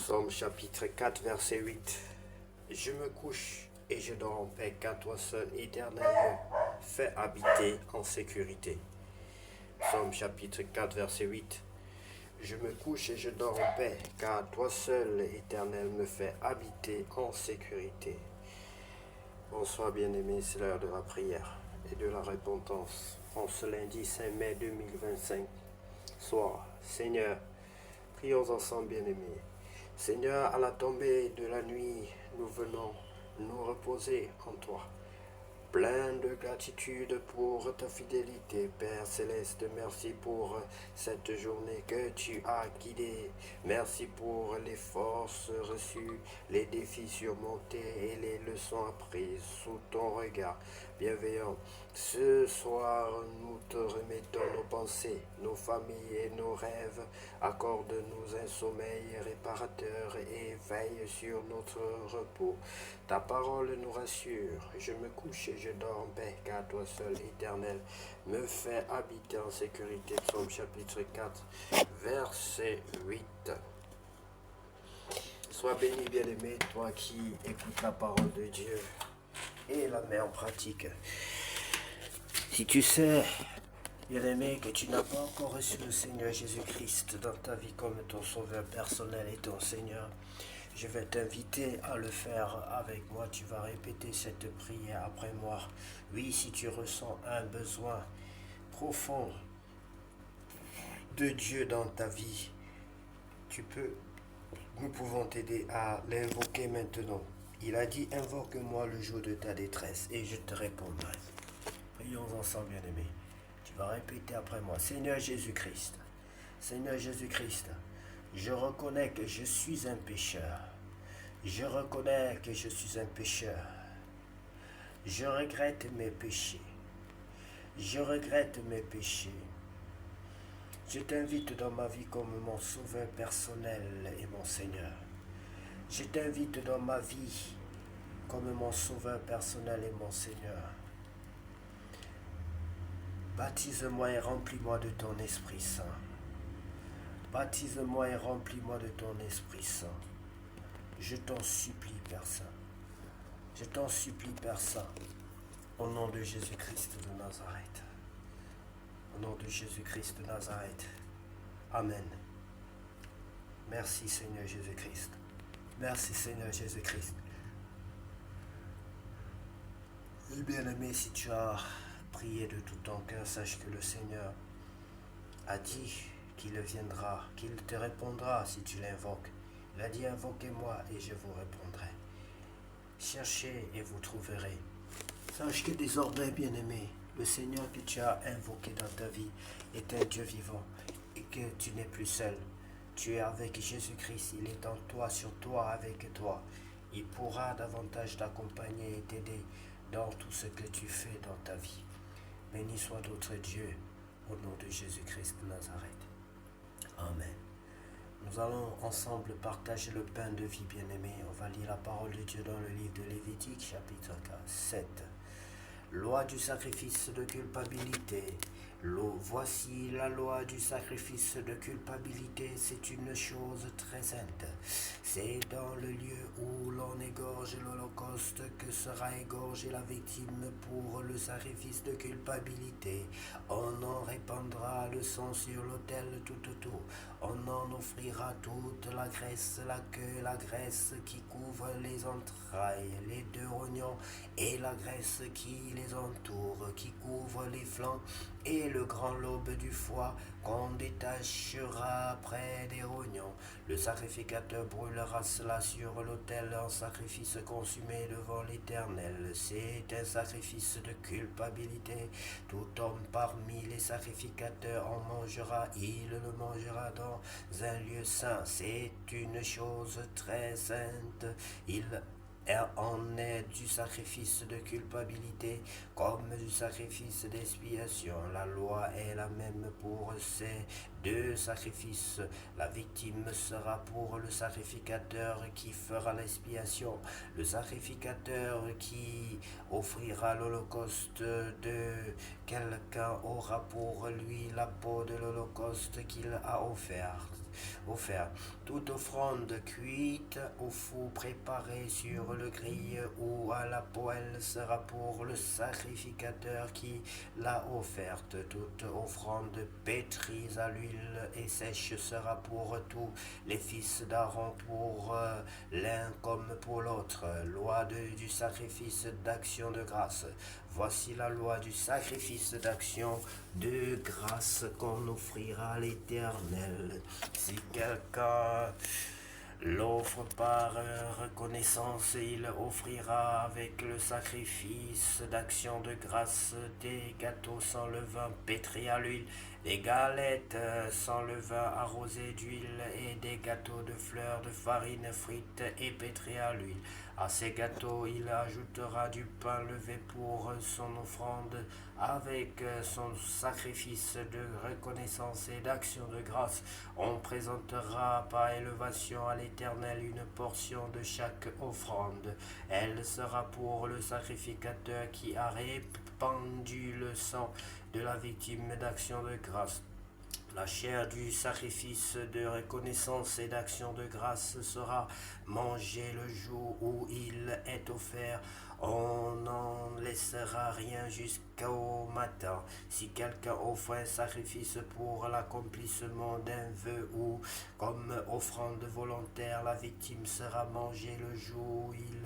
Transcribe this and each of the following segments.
Psaume chapitre 4, verset 8. Je me couche et je dors en paix, car toi seul, Éternel, me fais habiter en sécurité. Psaume chapitre 4, verset 8. Je me couche et je dors en paix, car toi seul, Éternel, me fais habiter en sécurité. Bonsoir bien-aimés, c'est l'heure de la prière et de la repentance. En ce lundi 5 mai 2025, soir, Seigneur, prions ensemble bien-aimés. Seigneur, à la tombée de la nuit, nous venons nous reposer en toi. Plein de gratitude pour ta fidélité, Père Céleste. Merci pour cette journée que tu as guidée. Merci pour les forces reçues, les défis surmontés et les leçons apprises sous ton regard bienveillant. Ce soir, nous te remettons nos pensées, nos familles et nos rêves. Accorde-nous un sommeil réparateur et veille sur notre repos. Ta parole nous rassure. Je me couche et je dors en paix, car toi seul, Éternel, me fais habiter en sécurité. Psaume chapitre 4, verset 8. Sois béni, bien-aimé, toi qui écoutes la parole de Dieu et la mets en pratique. Si tu sais, bien-aimé, que tu n'as pas encore reçu le Seigneur Jésus-Christ dans ta vie comme ton sauveur personnel et ton Seigneur, je vais t'inviter à le faire avec moi. Tu vas répéter cette prière après moi. Oui, si tu ressens un besoin profond de Dieu dans ta vie, nous pouvons t'aider à l'invoquer maintenant. Il a dit, invoque-moi le jour de ta détresse et je te répondrai. Prions ensemble, bien-aimés. Tu vas répéter après moi. Seigneur Jésus-Christ, Seigneur Jésus-Christ, je reconnais que je suis un pécheur. Je reconnais que je suis un pécheur. Je regrette mes péchés. Je regrette mes péchés. Je t'invite dans ma vie comme mon sauveur personnel et mon Seigneur. Je t'invite dans ma vie comme mon sauveur personnel et mon Seigneur. Baptise-moi et remplis-moi de ton Esprit Saint. Baptise-moi et remplis-moi de ton Esprit Saint. Je t'en supplie, Père Saint. Je t'en supplie, Père Saint, au nom de Jésus-Christ de Nazareth. Au nom de Jésus-Christ de Nazareth. Amen. Merci, Seigneur Jésus-Christ. Merci, Seigneur Jésus-Christ. Et bien-aimé, si tu as prié de tout ton cœur, sache que le Seigneur a dit qu'il viendra, qu'il te répondra si tu l'invoques. Il a dit, invoquez-moi et je vous répondrai. Cherchez et vous trouverez. Sache que désormais, bien-aimé, le Seigneur que tu as invoqué dans ta vie est un Dieu vivant et que tu n'es plus seul. Tu es avec Jésus-Christ, il est en toi, sur toi, avec toi. Il pourra davantage t'accompagner et t'aider dans tout ce que tu fais dans ta vie. Béni soit notre Dieu, au nom de Jésus-Christ de Nazareth. Amen. Nous allons ensemble partager le pain de vie, bien-aimé. On va lire la parole de Dieu dans le livre de Lévitique, chapitre 7. Loi du sacrifice de culpabilité. Voici la loi du sacrifice de culpabilité, c'est une chose très sainte. C'est dans le lieu où l'on égorge l'holocauste que sera égorgée la victime pour le sacrifice de culpabilité. On en répandra le sang sur l'autel tout autour. On en offrira toute la graisse, la queue, la graisse qui couvre les entrailles, les deux rognons et la graisse qui les entoure, qui couvre les flancs et le grand lobe du foie qu'on détachera près des rognons. Le sacrificateur brûlera cela sur l'autel en sacrifice consumé devant l'Éternel. C'est un sacrifice de culpabilité. Tout homme parmi les sacrificateurs en mangera. Il le mangera dans un lieu saint. C'est une chose très sainte. Il en est du sacrifice de culpabilité comme du sacrifice d'expiation. La loi est la même pour ces deux sacrifices. La victime sera pour le sacrificateur qui fera l'expiation. Le sacrificateur qui offrira l'holocauste de quelqu'un aura pour lui la peau de l'holocauste qu'il a offert. offert. Toute offrande cuite au four préparé sur le grill ou à la poêle sera pour le sacrificateur qui l'a offerte. Toute offrande pétrie à l'huile et sèche sera pour tous les fils d'Aaron, pour l'un comme pour l'autre. Loi du sacrifice d'action de grâce. Voici la loi du sacrifice d'action de grâce qu'on offrira à l'Éternel. Si quelqu'un l'offre par reconnaissance, il offrira avec le sacrifice d'action de grâce des gâteaux sans levain pétris à l'huile, des galettes sans levain arrosées d'huile et des gâteaux de fleurs de farine frites et pétris à l'huile. À ces gâteaux, il ajoutera du pain levé pour son offrande avec son sacrifice de reconnaissance et d'action de grâce. On présentera par élévation à l'Éternel une portion de chaque offrande. Elle sera pour le sacrificateur qui a répandu le sang de la victime d'action de grâce. La chair du sacrifice de reconnaissance et d'action de grâce sera mangée le jour où il est offert. On n'en laissera rien jusqu'au matin. Si quelqu'un offre un sacrifice pour l'accomplissement d'un vœu ou comme offrande volontaire, la victime sera mangée le jour où il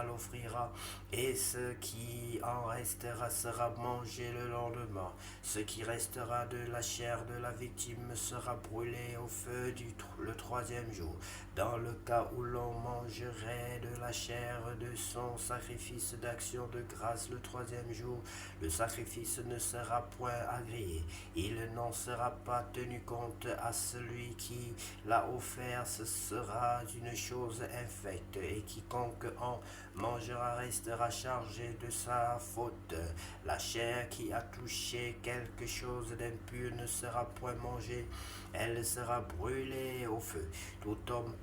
l'offrira, et ce qui en restera sera mangé le lendemain. Ce qui restera de la chair de la victime sera brûlé au feu le troisième jour. Dans le cas où l'on mangerait de la chair de son sacrifice d'action de grâce le troisième jour, le sacrifice ne sera point agréé. Il n'en sera pas tenu compte à celui qui l'a offert. Ce sera une chose infecte, et quiconque en mangera restera chargé de sa faute. La chair qui a touché quelque chose d'impur ne sera point mangée, elle sera brûlée au feu. Tout homme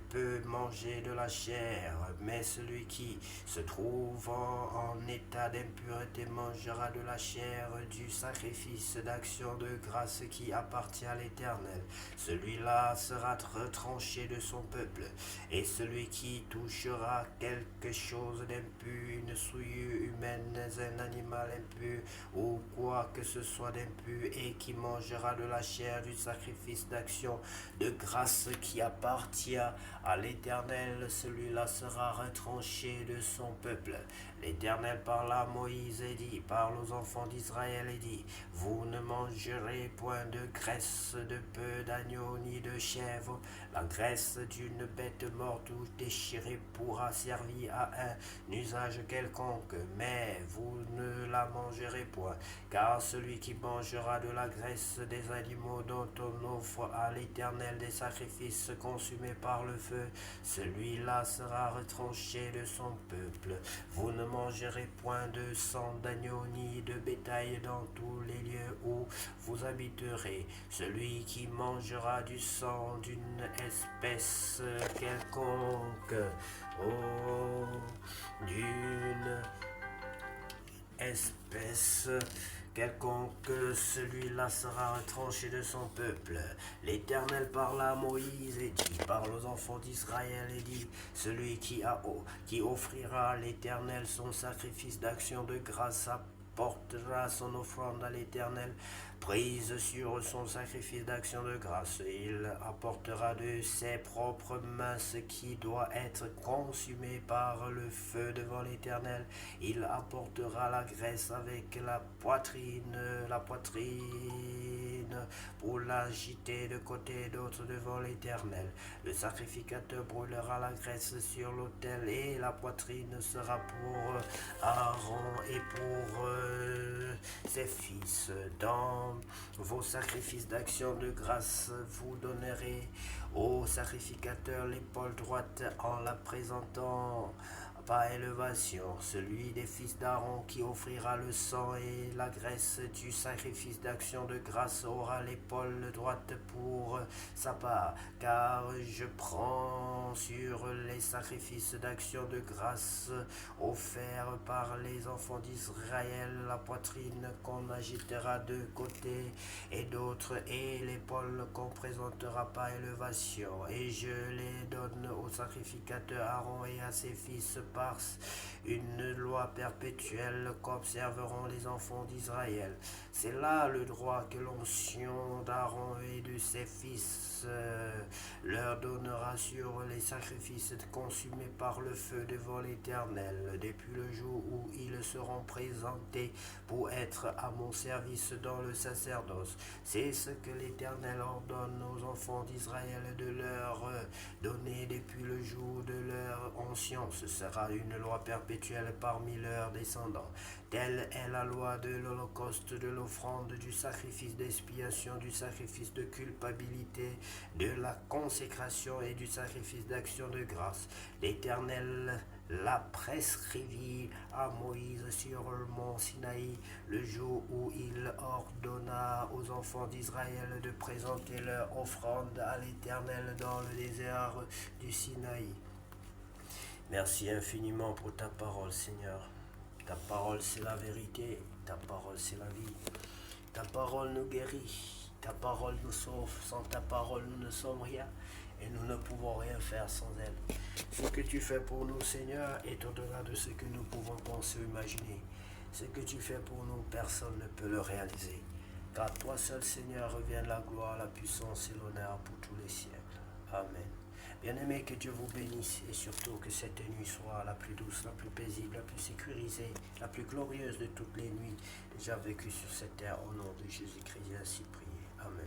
peut manger de la chair, mais celui qui se trouve en état d'impureté mangera de la chair du sacrifice d'action de grâce qui appartient à l'Éternel. Celui-là sera retranché de son peuple. Et celui qui touchera quelque chose d'impur, une souillure humaine, un animal impur ou quoi que ce soit d'impur, et qui mangera de la chair du sacrifice d'action de grâce qui appartient à l'Éternel, celui-là sera retranché de son peuple. L'Éternel parla à Moïse et dit, parle aux enfants d'Israël et dit, vous ne mangerez point de graisse de bœuf, d'agneau ni de chèvre. La graisse d'une bête morte ou déchirée pourra servir à un usage quelconque, mais vous ne la mangerez point, car celui qui mangera de la graisse des animaux dont on offre à l'Éternel des sacrifices consumés par le feu, celui-là sera retranché de son peuple. Vous ne mangerez point de sang d'agneau ni de bétail dans tous les lieux où vous habiterez. Celui qui mangera du sang d'une espèce quelconque, d'une espèce quelconque, celui-là sera retranché de son peuple. L'Éternel parla à Moïse et dit, parle aux enfants d'Israël et dit, celui qui offrira à l'Éternel son sacrifice d'action de grâce apportera son offrande à l'Éternel prise sur son sacrifice d'action de grâce. Il apportera de ses propres mains ce qui doit être consumé par le feu devant l'Éternel. Il apportera la graisse avec la poitrine pour l'agiter de côté et d'autre devant l'Éternel. Le sacrificateur brûlera la graisse sur l'autel, et la poitrine sera pour Aaron et pour ses fils. Dans vos sacrifices d'action de grâce, vous donnerez au sacrificateur l'épaule droite en la présentant par élévation, celui des fils d'Aaron qui offrira le sang et la graisse du sacrifice d'action de grâce aura l'épaule droite pour sa part, car je prends sur les sacrifices d'action de grâce offerts par les enfants d'Israël la poitrine qu'on agitera de côté et d'autre, et l'épaule qu'on présentera par élévation, et je les donne au sacrificateur Aaron et à ses fils par une loi perpétuelle qu'observeront les enfants d'Israël. C'est là le droit que l'onction d'Aaron et de ses fils leur donnera sur les sacrifices consumés par le feu devant l'Éternel, depuis le jour où ils seront présentés pour être à mon service dans le sacerdoce. C'est ce que l'Éternel ordonne aux enfants d'Israël de leur donner depuis le jour de leur onction. Ce sera une loi perpétuelle parmi leurs descendants. Telle est la loi de l'holocauste, de l'offrande, du sacrifice d'expiation, du sacrifice de culpabilité, de la consécration et du sacrifice d'action de grâce. L'Éternel la prescrivit à Moïse sur le mont Sinaï le jour où il ordonna aux enfants d'Israël de présenter leur offrande à l'Éternel dans le désert du Sinaï. Merci infiniment pour ta parole, Seigneur. Ta parole, c'est la vérité. Ta parole, c'est la vie. Ta parole nous guérit. Ta parole nous sauve. Sans ta parole, nous ne sommes rien. Et nous ne pouvons rien faire sans elle. Ce que tu fais pour nous, Seigneur, est au-delà de ce que nous pouvons penser ou imaginer. Ce que tu fais pour nous, personne ne peut le réaliser. Car toi seul, Seigneur, revient la gloire, la puissance et l'honneur pour tous les siècles. Amen. Bien-aimés, que Dieu vous bénisse et surtout que cette nuit soit la plus douce, la plus paisible, la plus sécurisée, la plus glorieuse de toutes les nuits déjà vécues sur cette terre au nom de Jésus-Christ. Ainsi prié. Amen.